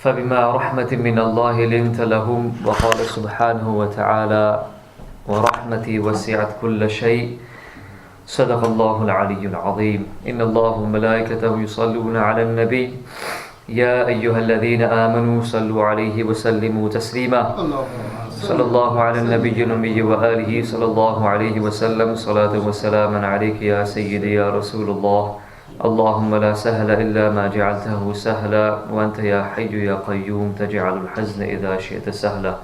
فبما رحمة من الله لنت لهم وقال سبحانه وتعالى ورحمتي وسعت كل شيء صدق الله العلي العظيم إن الله وملائكته يصلون على النبي يا أيها الذين آمنوا صلوا عليه وسلموا تسليما صلى الله على النبي الأمي وآله صلى الله عليه وسلم صلاة وسلاما عليك يا سيدي يا رسول الله اللهم لا سهل إلا ما جعلته سهلا وأنت يا حي يا قيوم تجعل الحزن إذا شئت سهلا.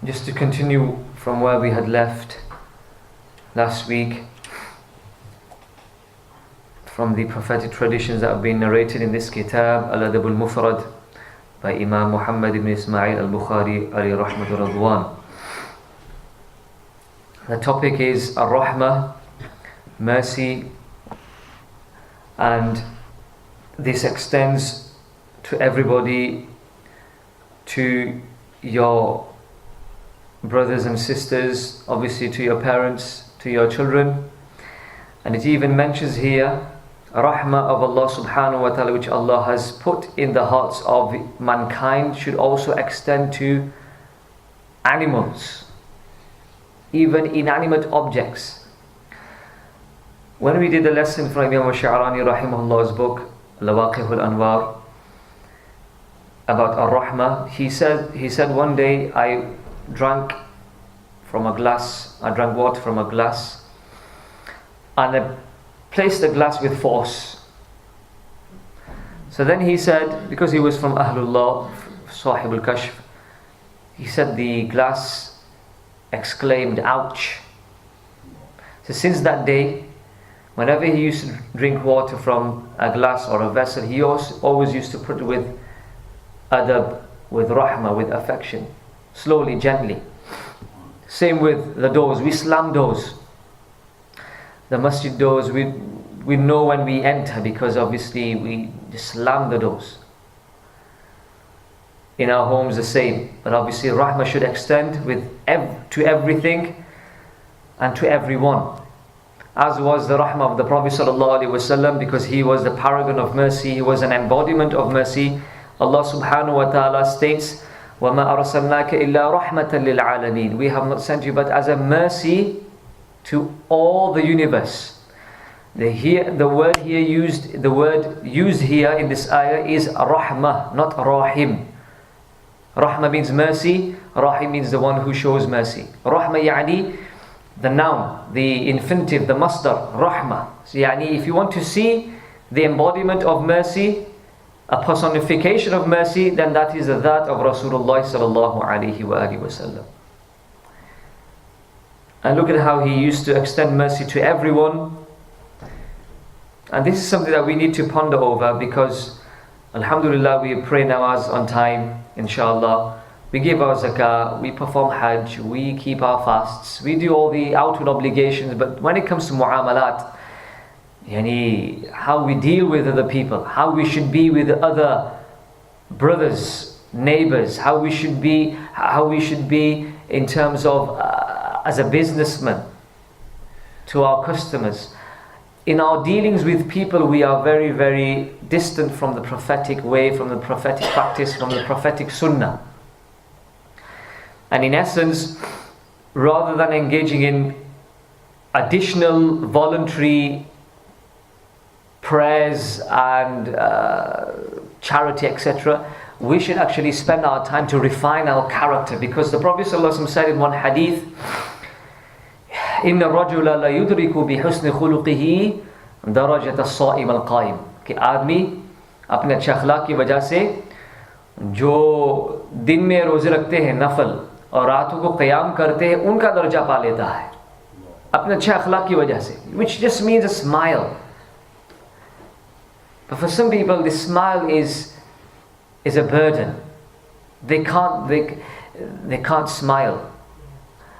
Just to continue from where we had left last week, from the prophetic traditions that have been narrated in this kitab, Al-Adab Al-Mufrad by Imam Muhammad ibn Ismail Al-Bukhari alayhi rahmatur radwan. The topic is Ar-Rahmah, mercy, and this extends to everybody, to your brothers and sisters, obviously to your parents, to your children, and it even mentions here Rahmah of Allah subhanahu wa ta'ala, which Allah has put in the hearts of mankind, should also extend to animals, even inanimate objects. When we did the lesson from Imam Sha'rani rahimahullah's book Lawaqih al-Anwar about Ar-Rahmah, he said one day I drank water from a glass, and I placed the glass with force. So then he said, because he was from Ahlullah, Sahib al-Kashf, he said the glass exclaimed, ouch. So since that day, whenever he used to drink water from a glass or a vessel, he always used to put it with adab, with rahmah, with affection, slowly, gently. Same with the doors. We slam doors. The masjid doors, we know when we enter, because obviously we just slam the doors. In our homes the same. But obviously rahmah should extend to everything and to everyone. As was the rahmah of the Prophet ﷺ, because he was the paragon of mercy, he was an embodiment of mercy. Allah subhanahu wa ta'ala states, وَمَا أَرْسَلْنَاكَ إِلَّا رَحْمَةً لِلْعَالَمِينَ. We have not sent you but as a mercy to all the universe. The word used here in this ayah is rahmah, not rahim. Rahmah means mercy, rahim means the one who shows mercy. Rahmah yani the noun, the infinitive, the masdar, rahmah. So yani if you want to see the embodiment of mercy, a personification of mercy, then that is the that of Rasulullah sallallahu alaihi wasallam. And look at how he used to extend mercy to everyone. And this is something that we need to ponder over, because alhamdulillah we pray namaz on time, inshallah. We give our zakah, we perform hajj, we keep our fasts, we do all the outward obligations. But when it comes to mu'amalat, yani how we deal with other people, how we should be with other brothers, neighbors, how we should be in terms of as a businessman to our customers. In our dealings with people, we are very, very distant from the prophetic way, from the prophetic practice, from the prophetic sunnah. And in essence, rather than engaging in additional voluntary prayers and charity, etc., we should actually spend our time to refine our character, because the Prophet ﷺ said in one hadith, إِنَّ الرَّجُلَ لَا يُدْرِكُ بِحُسْنِ خُلُقِهِ دَرَجَةَ الصَّائِمَ الْقَائِمِ कि आदमी अपने अच्छे अखलाक की वजह से जो दिन में रोज़े रखते हैं नफल और रातों को क़याम करते हैं, उनका दर्जा पा लेता है अपने अच्छे अखलाक की वजह से, which just means a smile. But for some people this smile is a burden. They can't smile.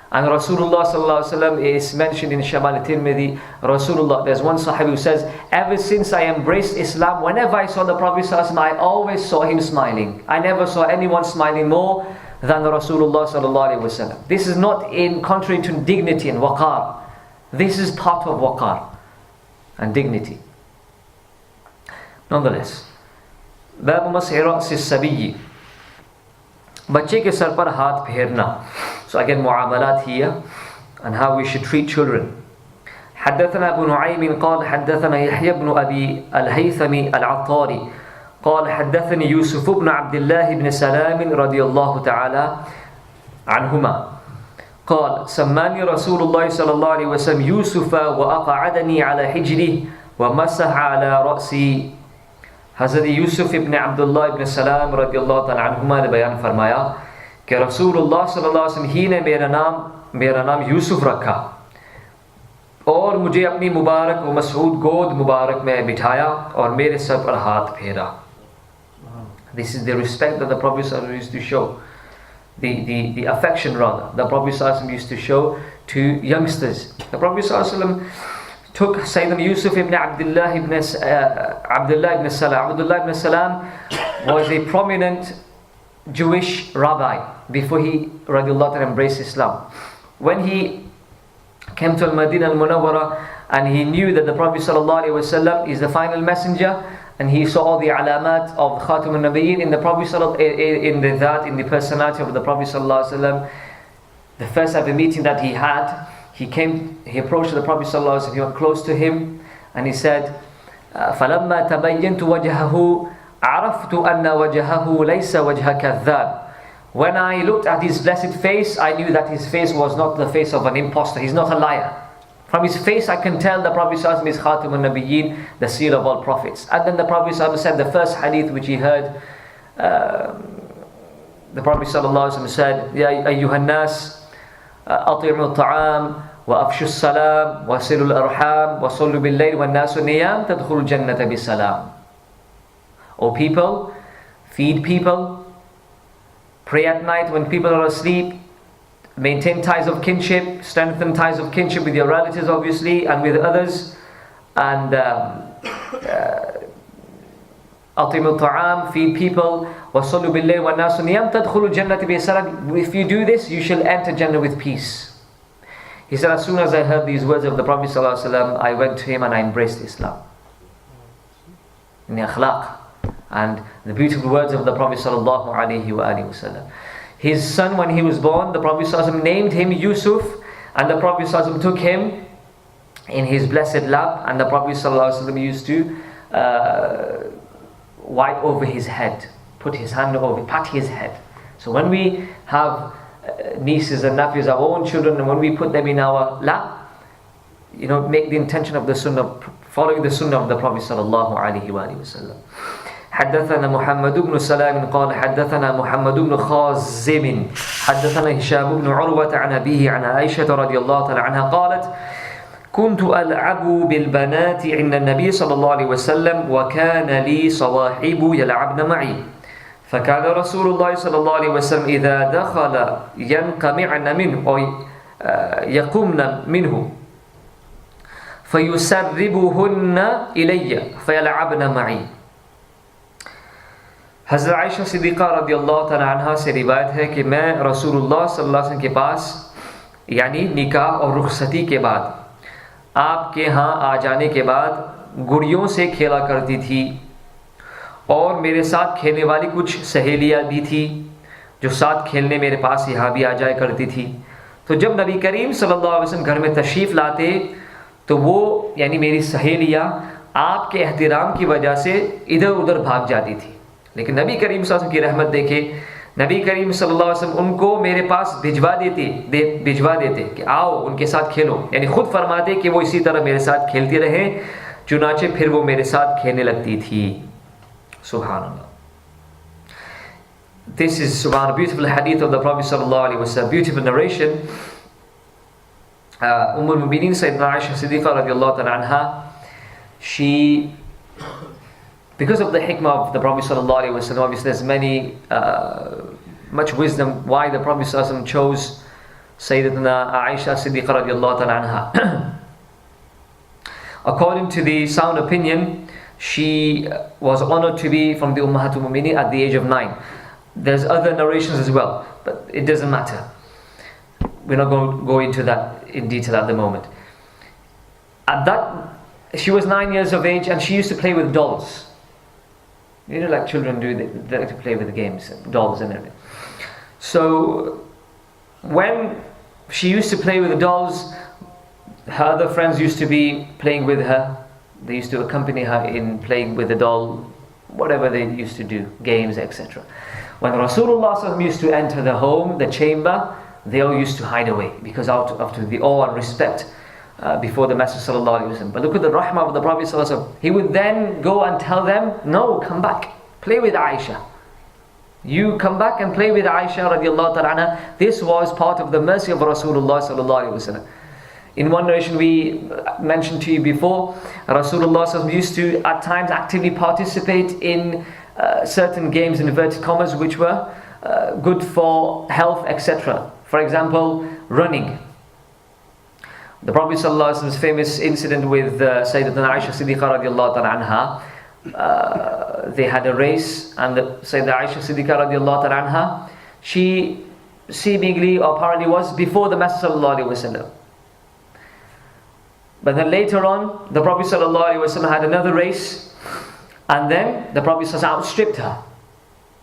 And Rasulullah sallallahu alaihi wasallam is mentioned in Shamal al-Tirmidhi. Rasulullah, there's one Sahabi who says, ever since I embraced Islam, whenever I saw the Prophet sallallahu alaihi wasallam, I always saw him smiling. I never saw anyone smiling more than Rasulullah sallallahu alaihi wasallam. This is not in contrary to dignity and waqar. This is part of waqar and dignity. Nonetheless, बाब मसह रअस as-sabiyyi, बच्चे के sir पर हाथ फेरना. So again, muamalat here and how we should treat children. حدثنا أبو نعيم قال حدثنا يحيى بن أبي الهيثم العطاري قال حدثني يوسف بن عبد الله بن سلام رضي الله تعالى عنهما قال سماني رسول الله صلى الله عليه وسلم يوسف وأقعدني على حجره ومسح على رأسي. حضرت یوسف ابن عبداللہ ابن سلام رضی اللہ تعالی عنہما نے بیان فرمایا کہ رسول اللہ صلی اللہ علیہ وسلم ہی نے میرا نام یوسف رکھا اور مجھے اپنی مبارک و مسعود گود مبارک میں بٹھایا اور میرے سر پر ہاتھ پھیرا. This is the respect that the Prophet ﷺ used to show, the affection rather, the Prophet ﷺ used to show to youngsters. The Prophet ﷺ took Sayyidina Yusuf ibn Abdullah ibn Salam. Abdullah ibn Salam was a prominent Jewish rabbi before he radiallahu ta'ala embraced Islam. When he came to Al-Madinah Al-Munawwara and he knew that the Prophet sallallahu alaihi wasallam is the final messenger, and he saw all the alamat of Khatam al-Nabiyyin in the Prophet in the personality of the Prophet sallallahu alaihi wasallam, the first ever meeting that he had, he approached the Prophet sallallahu alaihi wasallam, he went close to him and he said, فَلَمَّا تَبَيَّنْتُ وَجْهَهُ عَرَفْتُ أَنَّ وَجْهَهُ لَيْسَ وَجْهَ كَذَّابٍ. When I looked at his blessed face, I knew that his face was not the face of an impostor. He's not a liar. From his face I can tell the Prophet sallallahu alaihi wasallam is Khatam al-Nabiyyin, the seal of all prophets. And then the Prophet sallallahu alaihi wasallam said, the first hadith which he heard, the Prophet sallallahu alaihi wasallam said, Ya ayyuhan nas, أطعموا الطعام وأفشوا السلام وصلوا الأرحام وصلوا بالليل والناس نيام تدخلوا الجنة بسلام. O people, feed people, pray at night when people are asleep, maintain ties of kinship, strengthen ties of kinship with your relatives obviously and with others, and أطعموا الطعام, feed people, وصلوا بالليل والناس نيام تدخلوا الجنة بسلام. If you do this, you shall enter Jannah with peace. He said, as soon as I heard these words of the Prophet ﷺ, I went to him and I embraced Islam. In the akhlaq and the beautiful words of the Prophet ﷺ. His son, when he was born, the Prophet ﷺ named him Yusuf, and the Prophet ﷺ took him in his blessed lap, and the Prophet ﷺ used to wipe over his head, put his hand over, pat his head. So when we have nieces and nephews, our own children, and when we put them in our lap, make the intention of the sunnah, following the sunnah of the Prophet sallallahu alaihi wasallam. حدثنا محمد بن سلام قال حدثنا محمد بن خازم حدثنا هشام بن عروة عن أبيه عن عائشة رضي الله تعالى عنها قالت كنت ألعب بالبنات عند النبي صلى الله عليه وسلم وكان لي صواحب يلعبن معي فكان رسول الله صلى الله عليه وسلم إذا دخل ينقمعن منه أو يقمن منه فيسربهن إلي فيلعبن معي. حضرت عائشہ صدیقہ رضی اللہ تعالی عنہ سے روایت ہے کہ میں رسول اللہ صلی اللہ علیہ وسلم کے پاس یعنی نکاح اور رخصتی کے بعد آپ کے ہاں آ جانے کے بعد گڑیوں سے کھیلا کرتی تھی اور میرے ساتھ کھیلنے والی کچھ سہیلیاں بھی تھی جو ساتھ کھیلنے میرے پاس یہاں بھی آ جایا کرتی تھی. تو جب نبی کریم صلی اللہ علیہ وسلم گھر میں تشریف لاتے تو وہ یعنی میری سہیلیاں آپ کے احترام کی وجہ سے ادھر ادھر بھاگ جاتی تھی. لیکن نبی کریم صلی اللہ علیہ وسلم کی رحمت دیکھے, نبی کریم صلی اللہ علیہ وسلم ان کو میرے پاس بھجوا دیتے کہ آؤ ان کے ساتھ کھیلو, یعنی خود فرماتے کہ وہ اسی طرح میرے ساتھ کھیلتی رہیں, چنانچہ پھر وہ میرے ساتھ کھیلنے لگتی تھی. سبحان اللہ. This is subhan, a beautiful hadith of the Prophet sallallahu alaihi wasallam, beautiful narration. al-Mu'mineen Sayyidina Aisha Siddiqa radiallahu ta'ala anha, she, because of the hikmah of the Prophet sallallahu alaihi wasallam, obviously there's much wisdom why the Prophet sallallahu alaihi wasallam chose Sayyidina Aisha Siddiqa radiallahu ta'ala anha. According to the sound opinion, she was honored to be from the Ummahatul Mu'mineen at the age of 9. There's other narrations as well, but it doesn't matter. We're not going to go into that in detail at the moment. She was 9 years of age and she used to play with dolls. You know, like children do, they like to play with games, dolls and everything. So when she used to play with the dolls, her other friends used to be playing with her. They used to accompany her in playing with the doll, whatever they used to do, games, etc. When Rasulullah used to enter the home, the chamber, they all used to hide away because out of the awe and respect before the Messenger ﷺ. But look at the rahmah of the Prophet ﷺ. He would then go and tell them, no, come back, play with Aisha. You come back and play with Aisha radiallahu ta'ala anha. This was part of the mercy of Rasulullah ﷺ. In one narration we mentioned to you before, Rasulullah ﷺ used to at times actively participate in certain games in inverted commas which were good for health, etc. For example, running. The Prophet ﷺ's famous incident with Sayyidatuna Aisha Siddiqa radiallahu ta'ala anha, they had a race, and Sayyidatuna Aisha Siddiqa radiallahu ta'ala anha, she seemingly or apparently was before the Messenger ﷺ. But then later on, the Prophet ﷺ had another race, and then the Prophet ﷺ outstripped her.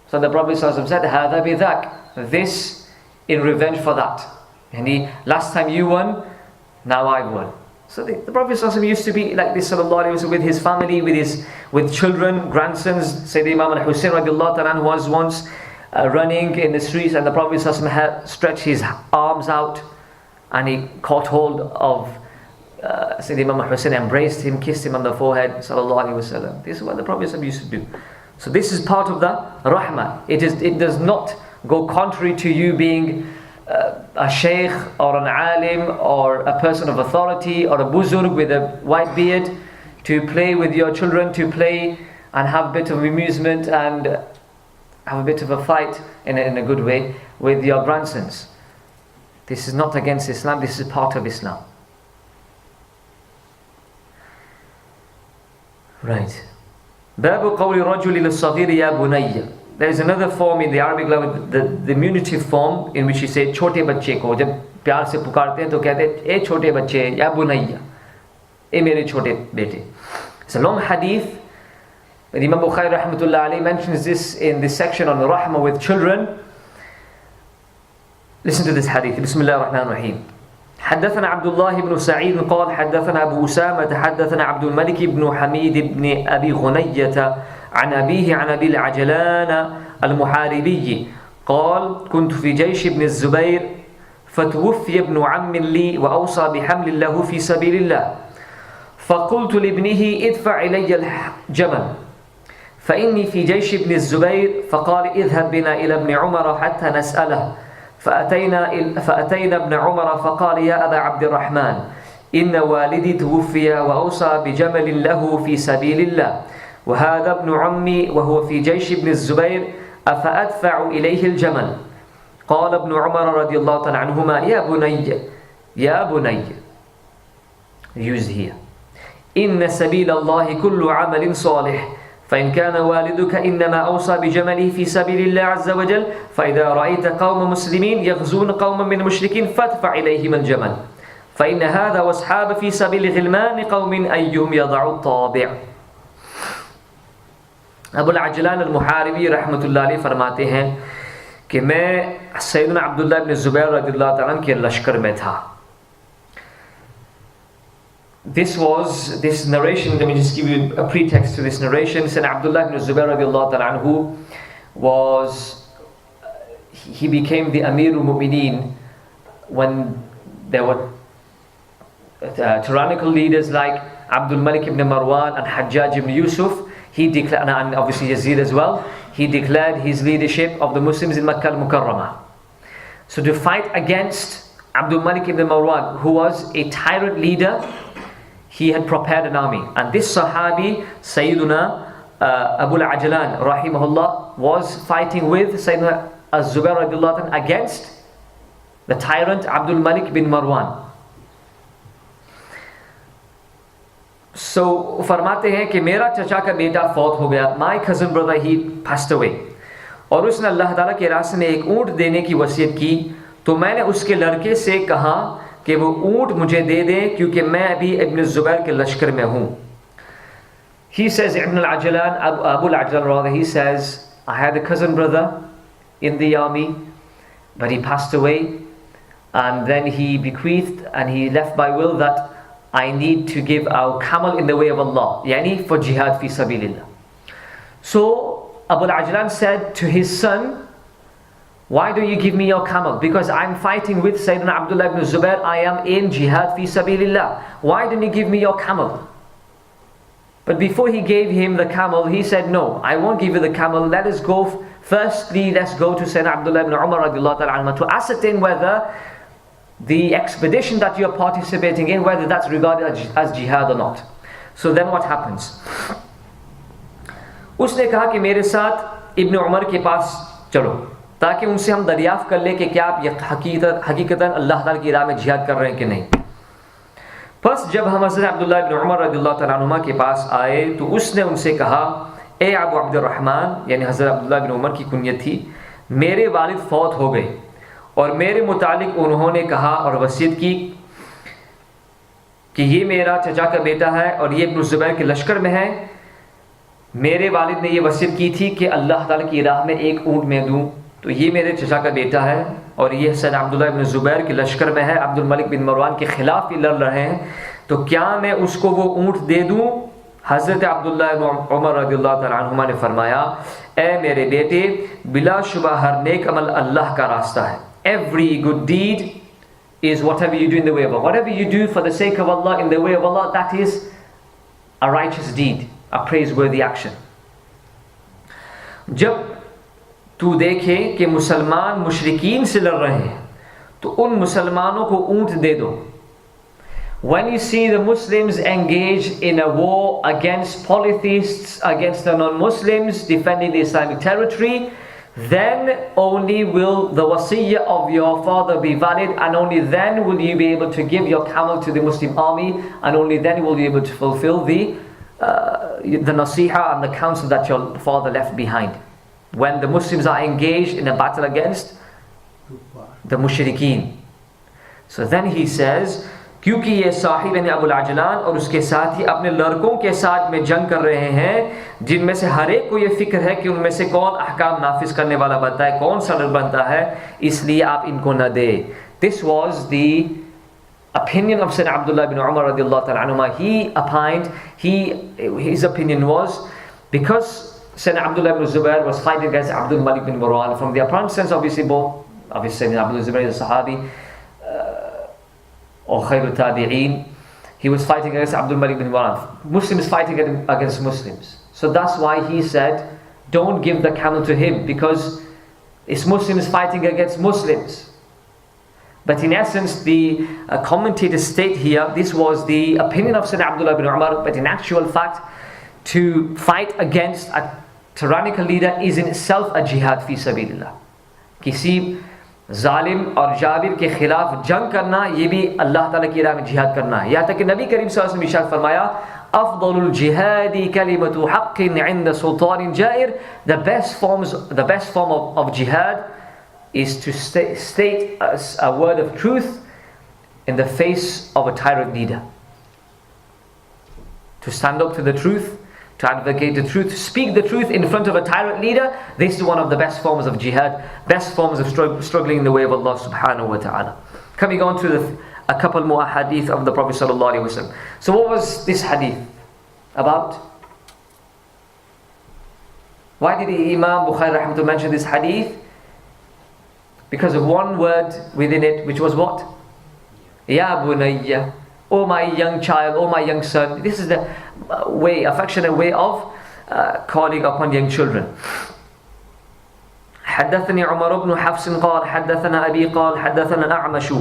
So the Prophet ﷺ said, هَذَا بِذَاك, this in revenge for that. And last time you won, now I won. So the Prophet ﷺ used to be like this with his family, with children, grandsons. Sayyidina Imam al-Hussein radiallahu ta'ala was once running in the streets, and the Prophet ﷺ had stretched his arms out, and he caught hold of Sayyidina Imam al-Hussein, embraced him, kissed him on the forehead. This is what the Prophet ﷺ used to do. So this is part of the rahmah. It does not go contrary to you being a sheikh or an alim or a person of authority or a buzurg with a white beard to play with your children, to play and have a bit of amusement and have a bit of a fight in a good way with your grandsons. This is not against Islam, this is part of Islam. Right. Babu qawli rajuli lis-saghiri ya bunayya. There is another form in the Arabic language, the diminutive form, in which you say छोटे बच्चे को जब प्यार से पुकारते हैं तो कहते हैं ए छोटे बच्चे या बुनैया, ए मेरे छोटे बेटे. It's a long hadith. Imam Bukhari rahmatullah alayhi mentions this in this section on the rahmah with children. Listen to this hadith. Bismillah ar-Rahman ar-Rahim. حدثنا عبد الله بن سعيد قال حدثنا أبو أسامة حدثنا عبد الملك بن حميد بن أبي غنية عن أبيه عن أبي العجلان المحاربي قال كنت في جيش ابن الزبير فتوفي ابن عم لي وأوصى بحمل له في سبيل الله فقلت لابنه ادفع إلي الجمل فإني في جيش ابن الزبير فقال اذهب بنا إلى ابن عمر حتى نسأله فأتينا ابن عمر فقال يا أبا عبد الرحمن إن والدي توفي وأوصى بجمل له في سبيل الله وهذا ابن عمي وهو في جيش ابن الزبير أفأدفع إليه الجمل قال ابن عمر رضي الله تعالى عنهما يا بني used here إن سبيل الله كل عمل صالح فإن كان والدك إنما أوصى بجمله في سبيل الله عز وجل فإذا رأيت قوم مسلمين يغزون قوما من المشركين فادفع إليهم الجمل فإن هذا وأصحاب في سبيل غلمان قوم أيهم يضع الطابع. अबू अल-अजलान al-मुहारिबी रहमतुल्लाह अलैह फरमाते हैं कि मैं सैयदना अब्दुल्लाह इब्न ज़ुबैर रज़ियल्लाहु ताला के लश्कर में था. This narration, let me just give you a pretext to this narration. Said Abdullah ibn Zubair radiallahu ta'ala anhu he became the Amirul Mu'mineen when there were tyrannical leaders like Abdul Malik ibn Marwan and Hajjaj ibn Yusuf. He declared, and obviously Yazid as well, he declared his leadership of the Muslims in Makkah al-Mukarramah. So to fight against Abdul Malik ibn Marwan, who was a tyrant leader, he had prepared an army. And this Sahabi, Sayyiduna Abu al-Ajlan, rahimahullah, was fighting with Sayyidina Az-Zubair radiallahu anhu against the tyrant Abdul Malik bin Marwan. So फरमाते हैं कि मेरा चचा का बेटा फौत हो गया. My cousin brother, he passed away. और उसने अल्लाह ताला के रास्ते में एक ऊँट देने की वसीयत की. तो मैंने उसके लड़के से कहा कि वो ऊँट मुझे दे दें क्योंकि मैं अभी इब्न ज़ुबैर के लश्कर में हूँ. He says, Ibn al-Ajlan, Abu al-Ajlan rather, he says, I had a cousin brother in the army, but he passed away, and then he bequeathed and he left by will that I need to give our camel in the way of Allah, yani for jihad fi sabilillah. So Abu al-Ajlan said to his son, why do you give me your camel? Because I'm fighting with Sayyidina Abdullah ibn Zubair, I am in jihad fi sabilillah. Why don't you give me your camel? But before he gave him the camel, he said, no, I won't give you the camel. Let us go, firstly, let's go to Sayyidina Abdullah ibn Umar radiallahu ta'ala anhu to ascertain whether the expedition that you're participating in, whether that's regarded as jihad or not. So then what happens? उसने कहा कि मेरे साथ इब्न उमर के पास चलो, ताकि उनसे हम दरियाफ्त कर ले कि क्या आप ये हकीकतन अल्लाह ताला की राह में जिहाद कर रहे हैं कि नहीं। बस जब हम हज़रत अब्दुल्लाह इब्न उमर रज़ियल्लाहु तआला अन्हुमा के पास आए तो उसने उनसे कहा, ए अबू अब्दुर्रहमान, यानी हज़रत अब्दुल्लाह इब्न उमर की कुनियत थी, मेरे वालिद फौत हो गए और मेरे मुतालिक उन्होंने कहा और वसीयत की कि ये मेरा चचा का बेटा है और ये इब्न ज़ुबैर के लश्कर में है। मेरे वालिद ने ये वसीयत की थी कि अल्लाह ताला की राह में एक ऊँट मैं दूँ, तो ये मेरे चचा का बेटा है और ये सैयद अब्दुल्लाह इब्न ज़ुबैर के लश्कर में है, अब्दुल मलिक बिन मरवान के ख़िलाफ़ ही लड़ रहे हैं, तो क्या मैं उसको वो ऊँट दे दूँ? हज़रत अब्दुल्लाह इब्न उमर रज़ियल्लाहु तआला अन्हुमा ने फरमाया, ए मेरे बेटे, बिलाशुबा हर नेक अमल अल्लाह का रास्ता है। Every good deed is whatever you do in the way of Allah. Whatever you do for the sake of Allah, in the way of Allah, that is a righteous deed, a praiseworthy action. जब तू देखे कि मुसलमान मुशरिकीन से लड़ रहे हैं तो उन मुसलमानों को ऊँट दे दो. When you see the Muslims engaged in a war against polytheists, against the non-Muslims, defending the Islamic territory, then only will the wasiyyah of your father be valid, and only then will you be able to give your camel to the Muslim army, and only then will you be able to fulfill the nasiha and the counsel that your father left behind. When the Muslims are engaged in a battle against the mushrikeen. So then he says, क्योंकि ये साहिब यानी Abul Azlan और उसके साथ ही अपने लड़कों के साथ में जंग कर रहे हैं, जिनमें से हर एक को ये फिक्र है कि उनमें से कौन अहकाम नाफिज करने वाला बनता है, कौन सदर बनता है, इसलिए आप इनको न दे. This was the opinion of Sayyidina Abdullah ibn Umar radiallahu ta'ala anhuma. He opined, his opinion was, because Sayyidina Abdullah ibn Zubair was fighting against Abdul Malik bin Marwan, from the apparent sense obviously both, obviously Sayyidina Abdullah Zubair is a Sahabi, or Khayru Tabi'een, he was fighting against Abdul Malik bin Marwan. Muslims fighting against Muslims. So that's why he said, don't give the camel to him, because it's Muslims fighting against Muslims. But in essence, the commentators state here, this was the opinion of Sayyidina Abdullah bin Umar, but in actual fact, to fight against a tyrannical leader is in itself a jihad fi sabilillah. किसी जालिम और जाबिर के खिलाफ जंग करना, ये भी अल्लाह ताला की राह में जिहाद करना है. यहाँ तक कि नबी करीम सल्लल्लाहु अलैहि वसल्लम ने इरशाद फरमाया, अफ़ज़लुल जिहादी कलिमतु हक़्क़िन इन्द सुल्तानिन Jair. The best form of jihad is to state a word of truth in the face of a tyrant leader. To stand up to the truth, to advocate the truth, to speak the truth in front of a tyrant leader. This is one of the best forms of jihad, best forms of struggling in the way of Allah subhanahu wa ta'ala. Coming on to a couple more hadith of the Prophet sallallahu alaihi wasallam. So what was this hadith about? Why did Imam Bukhari rahmatullah mention this hadith? Because of one word within it, which was what? Ya bunayya. Oh my young child, oh my young son. This is the affectionate way of calling upon young children. حدثني عمر بن حفص قال حدثنا أبي قال حدثنا الأعمش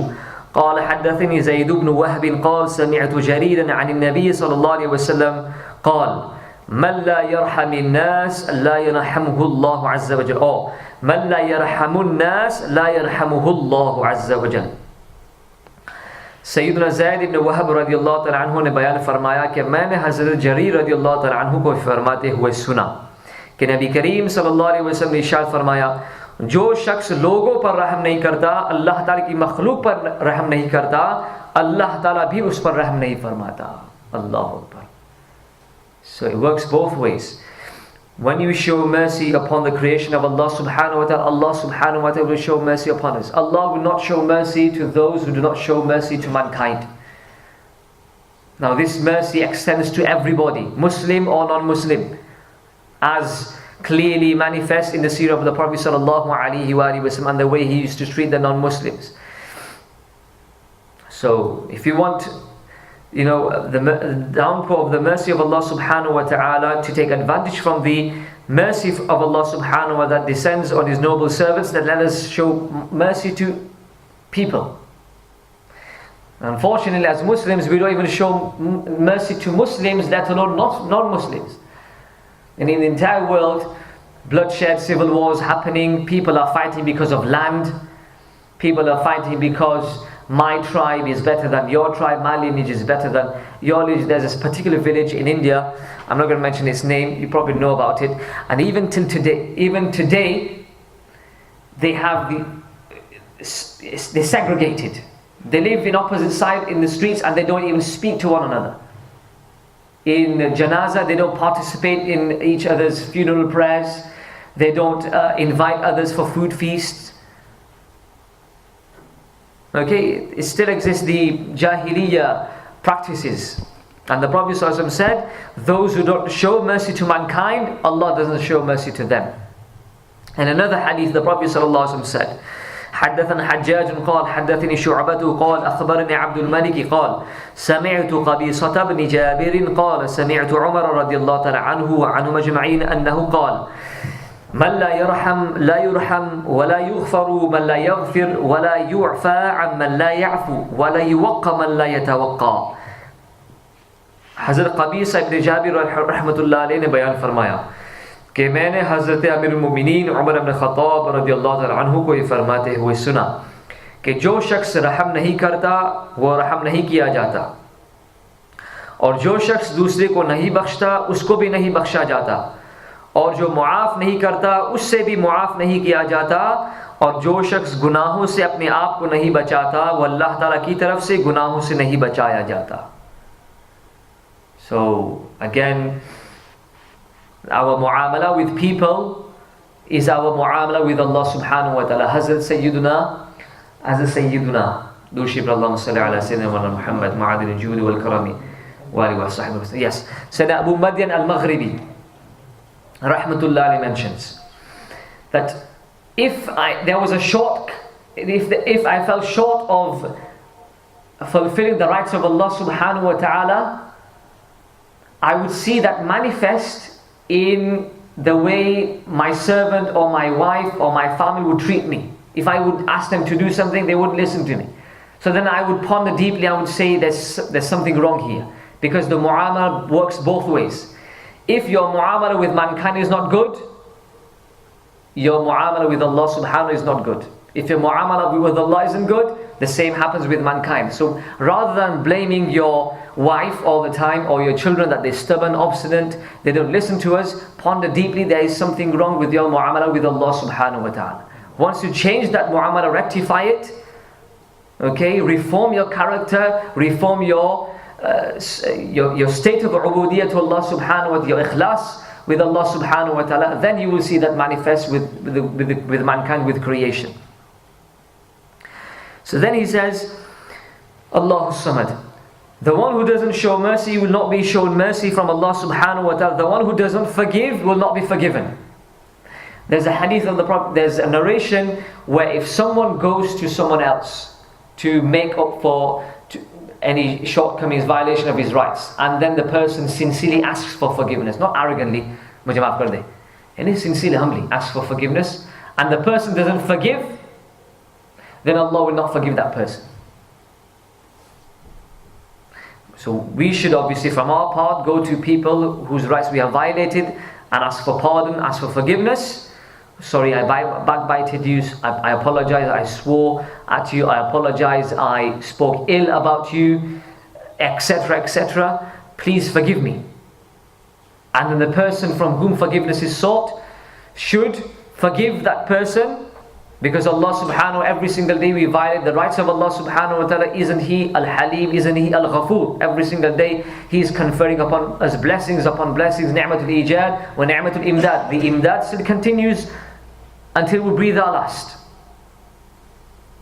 قال حدثني زيد بن وهب قال سمعت جريرا عن النبي صلى الله عليه وسلم قال من لا يرحم الناس لا يرحمه الله عز وجل. من لا يرحم الناس لا يرحمه الله عز وجل. सैयदना ज़ैद इब्न वहब रदियल्लाहु तआला अन्हु ने बयान फरमाया कि मैंने हज़रत जरीर रदियल्लाहु तआला अन्हु को फरमाते हुए सुना कि नबी करीम सल्लल्लाहु अलैहि वसल्लम ने इरशाद फरमाया, जो शख्स लोगों पर रहम नहीं करता, अल्लाह ताला की मखलूक पर रहम नहीं करता, अल्लाह ताला भी उस पर रहम नहीं फरमाता. अल्लाहु Akbar. So it works both ways. When you show mercy upon the creation of Allah subhanahu wa ta'ala, Allah subhanahu wa ta'ala will show mercy upon us. Allah will not show mercy to those who do not show mercy to mankind. Now this mercy extends to everybody, Muslim or non-Muslim, as clearly manifest in the seerah of the Prophet sallallahu alaihi wasallam and the way he used to treat the non-Muslims. So if you want, the downpour of the mercy of Allah subhanahu wa ta'ala, to take advantage from the mercy of Allah subhanahu wa ta'ala that descends on His noble servants, then let us show mercy to people. Unfortunately, as Muslims, we don't even show mercy to Muslims, let alone non-Muslims. And in the entire world, bloodshed, civil wars happening, people are fighting because of land, people are fighting because my tribe is better than your tribe, my lineage is better than your lineage. There's this particular village in India, I'm not going to mention its name, you probably know about it, and even today, they have they're segregated. They live in opposite sides in the streets and they don't even speak to one another. In janazah, they don't participate in each other's funeral prayers. They don't invite others for food feasts. Okay, it still exists, the Jahiliyyah practices. And the Prophet ﷺ said, those who don't show mercy to mankind, Allah doesn't show mercy to them. And another hadith, the Prophet ﷺ said, حدثنا حجاج قال حدثني شعبة قال أخبرني عبد الملك قال سمعت قبيصة بن جابر قال سمعت عمر رضي الله تعالى عنه وعنهم أجمعين أنه قال من لا يرحم لا يرحم ولا يغفر من لا يغفر ولا يعفى عن من لا يعفو ولا يوقى من لا يتوقى. हज़रत कबीसा इब्न जाबिर रहमतुल्लाह अलैह ने बयान फरमाया कि मैंने हज़रत अमीरुल मोमिनीन उमर इब्न ख़त्ताब रज़ियल्लाहु तआला अन्हु को ये फरमाते हुए सुना कि जो शख्स रहम नहीं करता वो रहम नहीं किया जाता, और जो शख्स दूसरे को नहीं बख्शता उसको भी नहीं बख्शा जाता, और जो मुआफ़ नहीं करता उससे भी मुआफ़ नहीं किया जाता, और जो शख्स गुनाहों से अपने आप को नहीं बचाता वो अल्लाह ताला की तरफ से गुनाहों से नहीं बचाया जाता. So again, our mu'amala with people is our mu'amala with Allah subhanahu wa ta'ala. Hazrat Sayyiduna, Dushib Allahumma salli ala Sayyidina Muhammad, ma'adil al-jud wal-karami, wa alihi wa sahbihi. Yes, Sayyidina Abu Madyan al-Maghribi rahmatullah mentions that if I fell short of fulfilling the rights of Allah subhanahu wa ta'ala, I would see that manifest in the way my servant or my wife or my family would treat me. If I would ask them to do something, they wouldn't listen to me. So then I would ponder deeply, I would say there's something wrong here, because the mu'amala works both ways. If your mu'amala with mankind is not good, your mu'amala with Allah subhanahu is not good. If your mu'amala with Allah isn't good, the same happens with mankind. So rather than blaming your wife all the time or your children that they're stubborn, obstinate, they don't listen to us, ponder deeply, there is something wrong with your mu'amala with Allah subhanahu wa ta'ala. Once you change that mu'amala, rectify it, okay, reform your character, reform your state of ubudiyyah to Allah subhanahu wa ta'ala, your ikhlas with Allah subhanahu wa ta'ala, then you will see that manifest with mankind, with creation. So then he says, Allahu Samad. The one who doesn't show mercy will not be shown mercy from Allah subhanahu wa ta'ala. The one who doesn't forgive will not be forgiven. There's a hadith of the Prophet, there's a narration where if someone goes to someone else to make up for any shortcomings, violation of his rights, and then the person sincerely asks for forgiveness, not arrogantly, mujhe maaf kar de, and he sincerely, humbly asks for forgiveness, and the person doesn't forgive, then Allah will not forgive that person. So we should obviously from our part go to people whose rights we have violated and ask for pardon, ask for forgiveness. Sorry, I backbited you, I apologize, I swore at you, I apologize, I spoke ill about you, etc., etc. Please forgive me. And then the person from whom forgiveness is sought should forgive that person Because Allah subhanahu, every single day we violate the rights of Allah subhanahu wa ta'ala. Isn't He Al-Halim? Isn't He Al-Ghafur? Every single day He is conferring upon us blessings upon blessings. Ni'matul Ijad wa Ni'matul Imdad. The Imdad still continues until we breathe our last.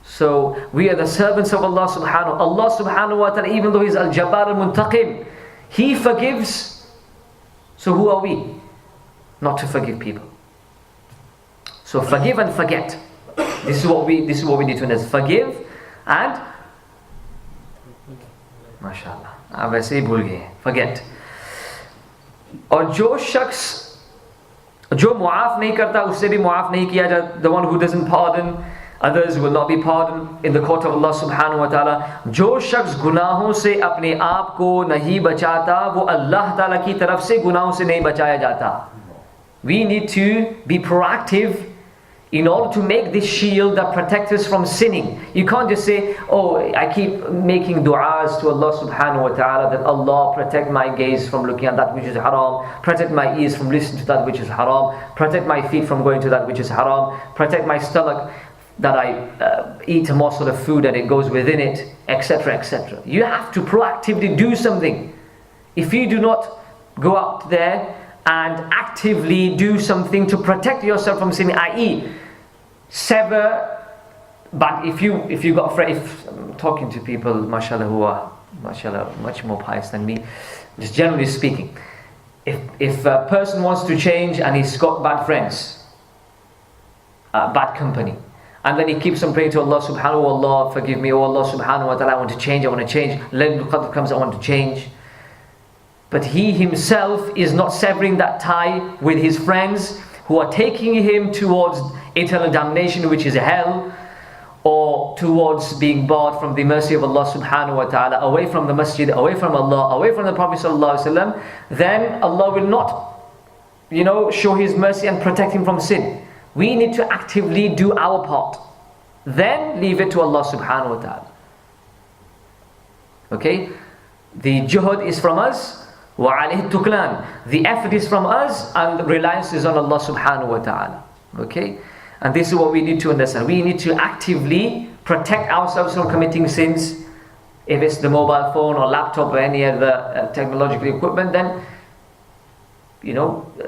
So we are the servants of Allah subhanahu. Allah subhanahu wa ta'ala, even though He is Al-Jabbar Al-Muntaqim, He forgives. So who are we not to forgive people? So forgive and forget. This is what we need to understand. Forgive and माशाल्लाह आप वैसे ही भूल गए, forget. और जो शख्स जो मुआफ नहीं करता उससे भी मुआफ नहीं किया जाता. The one who doesn't pardon others will not be pardoned in the court of Allah subhanahu wa ta'ala. जो शख्स गुनाहों से अपने आप को नहीं बचाता वो अल्लाह ताला की तरफ से गुनाहों से नहीं बचाया जाता. We need to be proactive in order to make this shield that protects us from sinning. You can't just say, oh, I keep making du'as to Allah subhanahu wa ta'ala that Allah protect my gaze from looking at that which is haram, protect my ears from listening to that which is haram, protect my feet from going to that which is haram, protect my stomach that I eat a morsel of food and it goes within it, etc., etc. You have to proactively do something. If you do not go out there and actively do something to protect yourself from sin, i.e. sever. But if you got afraid, if I'm talking to people, mashallah, who are mashallah much more pious than me, just generally speaking, if a person wants to change and he's got bad friends, bad company, and then he keeps on praying to Allah subhanahu wa ta'ala, Allah forgive me, oh Allah subhanahu wa ta'ala, I want to change, Laylatul Qadr comes, I want to change. But he himself is not severing that tie with his friends who are taking him towards eternal damnation, which is hell, or towards being barred from the mercy of Allah subhanahu wa ta'ala, away from the masjid, away from Allah, away from the Prophet sallallahu alaihi wasallam. Then Allah will not, show His mercy and protect him from sin. We need to actively do our part. Then leave it to Allah subhanahu wa ta'ala. Okay? The juhud is from us. وَعَلَيْهِ التُّكْلَانِ. The effort is from us and the reliance is on Allah subhanahu wa ta'ala. Okay? And this is what we need to understand. We need to actively protect ourselves from committing sins. If it's the mobile phone or laptop or any other technological equipment, then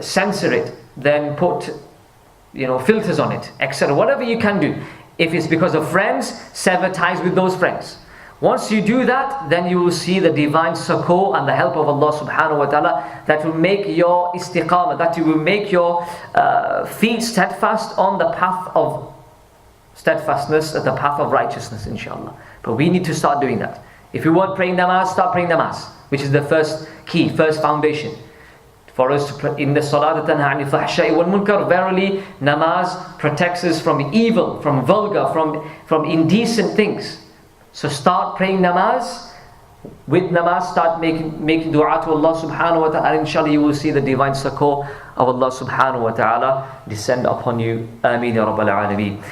censor it. Then put filters on it, etc. Whatever you can do. If it's because of friends, sever ties with those friends. Once you do that, then you will see the divine succor and the help of Allah subhanahu wa ta'ala that will make your istiqamah, that will make your feet steadfast on the path of steadfastness, the path of righteousness, inshallah. But we need to start doing that. If you want praying namaz, start praying namaz, which is the first key, first foundation. For us to pray in the salat tanha 'anil fahsha'i wal munkar, verily namaz protects us from evil, from vulgar, from indecent things. So start praying namaz. With namaz, start making dua to Allah subhanahu wa ta'ala, and inshallah you will see the divine succor of Allah subhanahu wa ta'ala descend upon you. Ameen ya Rabbal Alameen.